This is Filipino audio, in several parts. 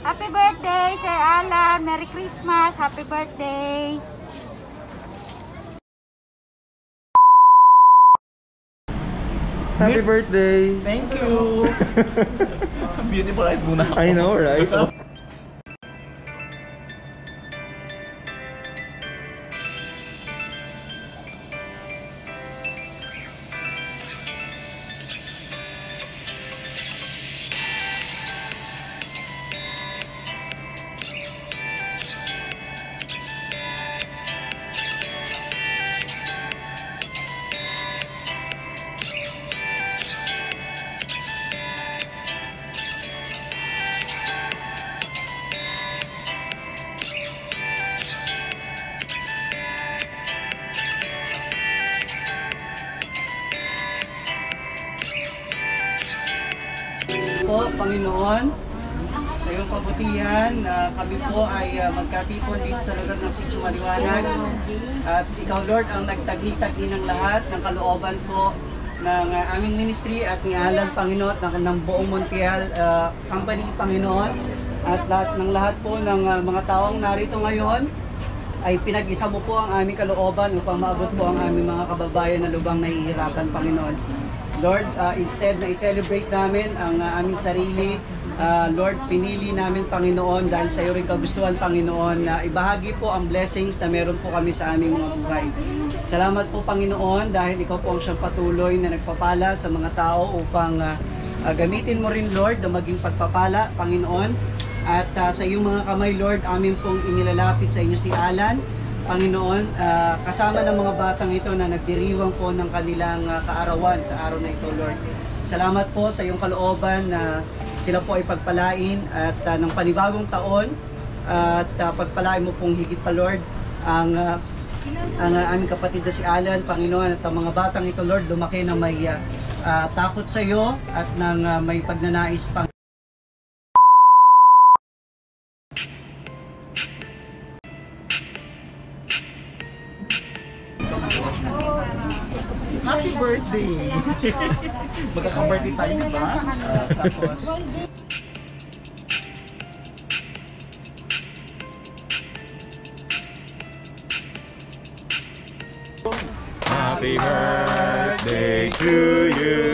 Happy birthday, Sir Alan. Merry Christmas. Happy birthday. Happy birthday. Thank you. Beautiful eyes muna ako. I know, right? Po, Panginoon, sa iyong kabutihan, kami po ay magkatipon dito sa lugar ng Sitio Maliwanag. At ikaw, Lord, ang nagtagi-tagi ng lahat ng kalooban po ng aming ministry at ngalan, Panginoon, ng buong Montiel Company, Panginoon. At lahat po ng mga taong narito ngayon ay pinag-isa mo po ang aming kalooban upang maabot po ang aming mga kababayan na lubang nahihirapan, Panginoon. Lord, instead na i-celebrate namin ang aming sarili, Lord, pinili namin, Panginoon, dahil sa iyo rin kagustuhan, Panginoon, na ibahagi po ang blessings na meron po kami sa aming mga buhay. Salamat po, Panginoon, dahil ikaw po ang siyang patuloy na nagpapala sa mga tao upang gamitin mo rin, Lord, na maging pagpapala, Panginoon. At sa iyong mga kamay, Lord, amin pong inilalapit sa inyo si Alan, Panginoon, kasama ng mga batang ito na nagdiriwang po ng kanilang kaarawan sa araw na ito, Lord. Salamat po sa iyong kalooban na sila po ay pagpalain at ng panibagong taon at pagpalain mo pong higit pa, Lord, ang aming kapatid na si Alan, Panginoon, at ang mga batang ito, Lord, lumaki na may takot sa iyo at ng may pagnanais pang Happy birthday! Magkaka-birthday tayo, di ba? tapos Happy birthday to you.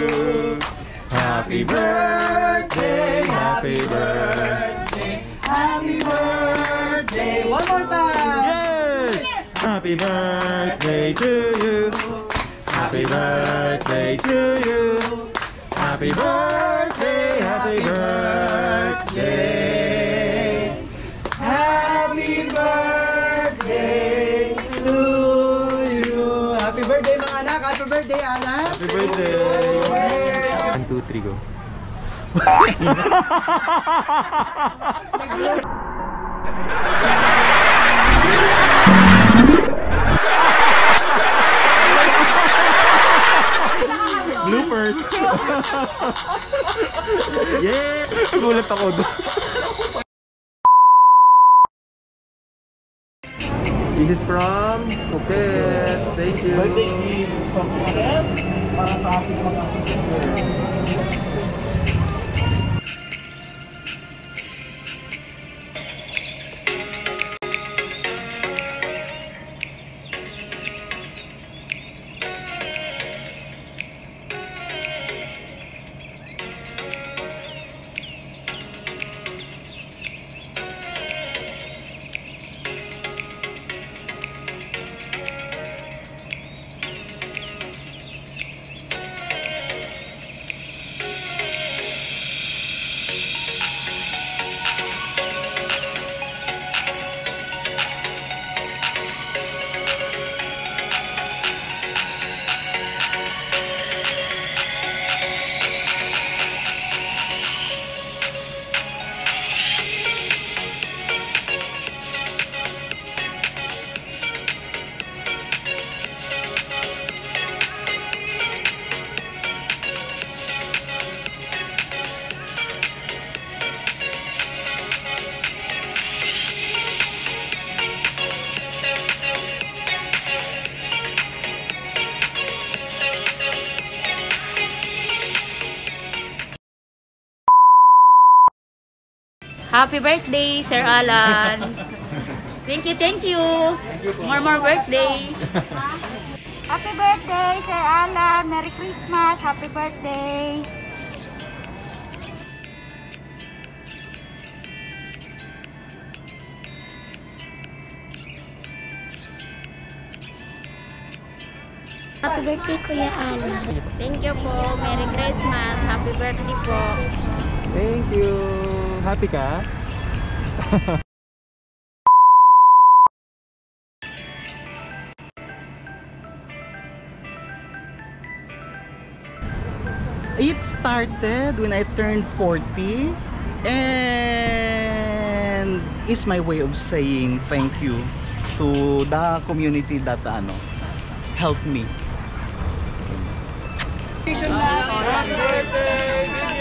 Happy birthday, happy birthday. happy birthday! One more time! Yes! Happy birthday to you. Happy birthday to you. Happy birthday, happy birthday. Happy birthday to you! Happy birthday, mga anak! Happy birthday, Alan! Happy birthday. 1, 2, 3, go. Bloopers. Yeah! Gulat ako doon. This is from Phuket. Thank you. Birthday gift from Phuket para sa ating mga kapatid. Happy birthday, Sir Alan. Thank you, thank you. More birthday. Happy birthday, Sir Alan. Merry Christmas. Happy birthday. Happy birthday, Kuya Alan. Thank you po. Merry Christmas. Happy birthday po. Thank you. Happy ka? It started when I turned 40 and is my way of saying thank you to the community that helped me. Happy birthday!